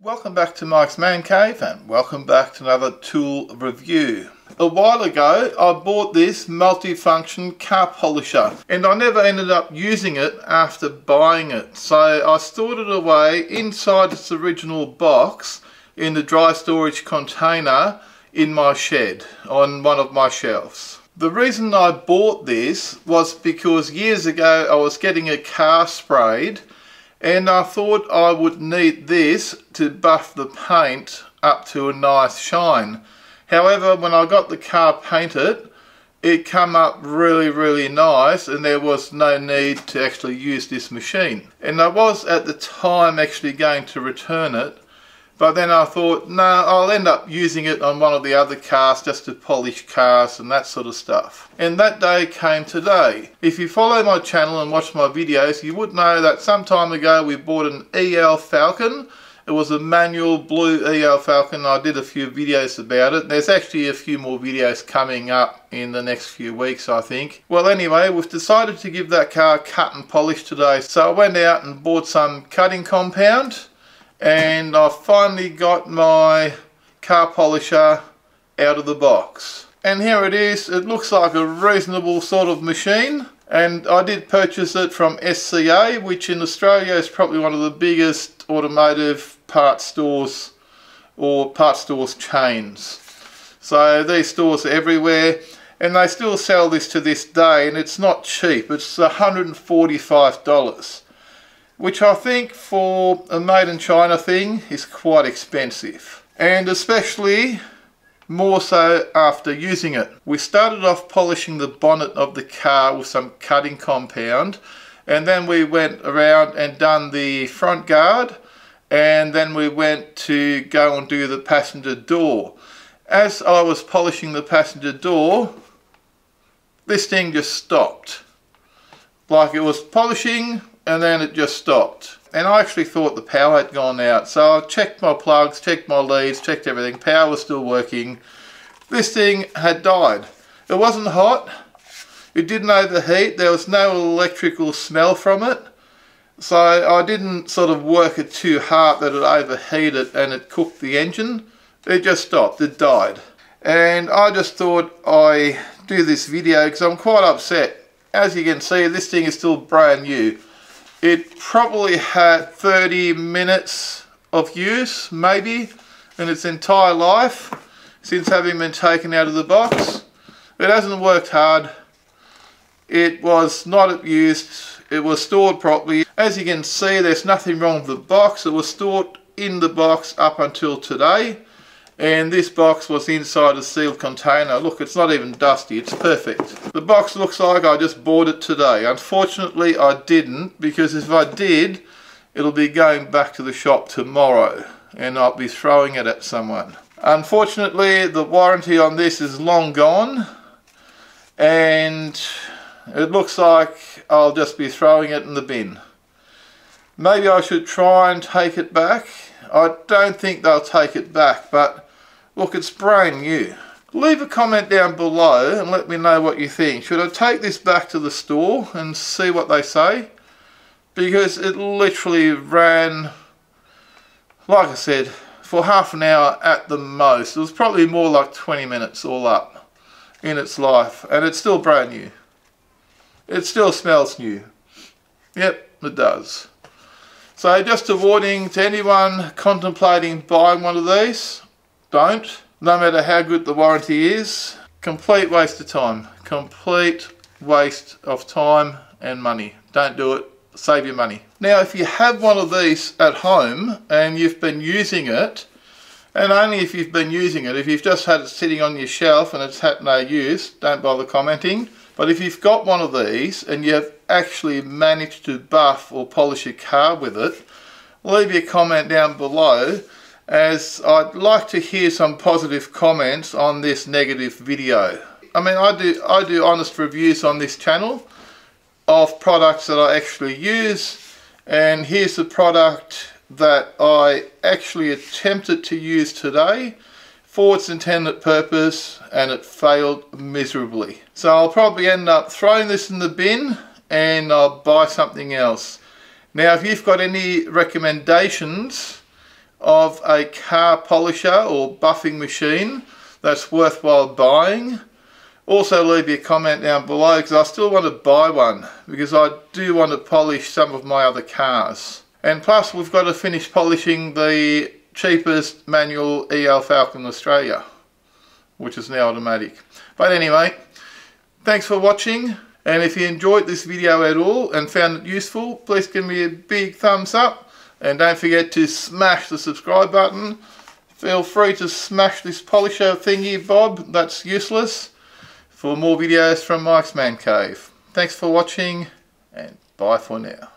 Welcome back to Mike's Man Cave and welcome back to another tool review. A while ago I bought this multi-function car polisher and I never ended up using it after buying it. So I stored it away inside its original box in the dry storage container in my shed on one of my shelves. The reason I bought this was because years ago I was getting a car sprayed and I thought I would need this to buff the paint up to a nice shine. However, when I got the car painted, it came up really nice and there was no need to actually use this machine. And I was at the time actually going to return it, but then I thought, no, I'll end up using it on one of the other cars just to polish cars and that sort of stuff. And that day came today. If you follow my channel and watch my videos, you would know that some time ago we bought an EL Falcon. It was a manual blue EL Falcon. I did a few videos about it. There's actually a few more videos coming up in the next few weeks, I think. Well, anyway, we've decided to give that car a cut and polish today. So I went out and bought some cutting compound. And I finally got my car polisher out of the box. And here it is. It looks like a reasonable sort of machine. And I did purchase it from SCA, which in Australia is probably one of the biggest automotive parts stores or parts stores chains. So these stores are everywhere. And they still sell this to this day. And it's not cheap. It's $145. Which I think for a made in China thing is quite expensive, and especially more so after using it. We started off polishing the bonnet of the car with some cutting compound, and then we went around and done the front guard, and then we went to go and do the passenger door. As I was polishing the passenger door, this thing just stopped. Like it was polishing and then it just stopped. And I actually thought the power had gone out. So I checked my plugs, checked my leads, checked everything. Power was still working. This thing had died. It wasn't hot. It didn't overheat. There was no electrical smell from it. So I didn't sort of work it too hard that it overheated and it cooked the engine. It just stopped. It died. And I just thought I'd do this video because I'm quite upset. As you can see, this thing is still brand new. It probably had 30 minutes of use, maybe, in its entire life since having been taken out of the box. It hasn't worked hard. It was not used. It was stored properly. As you can see, there's nothing wrong with the box. It was stored in the box up until today. And this box was inside a sealed container. Look, it's not even dusty, it's perfect. The box looks like I just bought it today. Unfortunately, I didn't, because if I did, it'll be going back to the shop tomorrow and I'll be throwing it at someone. Unfortunately, the warranty on this is long gone and it looks like I'll just be throwing it in the bin. Maybe I should try and take it back. I don't think they'll take it back, but look, it's brand new. Leave a comment down below and let me know what you think. Should I take this back to the store and see what they say? Because it literally ran, like I said, for half an hour at the most. It was probably more like 20 minutes all up in its life, and it's still brand new. It still smells new. Yep, it does. So just a warning to anyone contemplating buying one of these, don't. No matter how good the warranty is, complete waste of time. Complete waste of time and money. Don't do it. Save your money. Now if you have one of these at home and you've been using it, and only if you've been using it, if you've just had it sitting on your shelf and it's had no use, don't bother commenting. But if you've got one of these and you have actually managed to buff or polish a car with it, leave your comment down below, as I'd like to hear some positive comments on this negative video. I mean, I do honest reviews on this channel of products that I actually use, and here's the product that I actually attempted to use today for its intended purpose and it failed miserably. So I'll probably end up throwing this in the bin and I'll buy something else. Now if you've got any recommendations of a car polisher or buffing machine that's worthwhile buying, also leave your comment down below, because I still want to buy one because I do want to polish some of my other cars. And plus we've got to finish polishing the cheapest manual EL Falcon in Australia, which is now automatic. But anyway, thanks for watching, and if you enjoyed this video at all and found it useful, please give me a big thumbs up, and don't forget to smash the subscribe button. Feel free to smash this polisher thingy bob that's useless for more videos from Mike's Man Cave. Thanks for watching, and bye for now.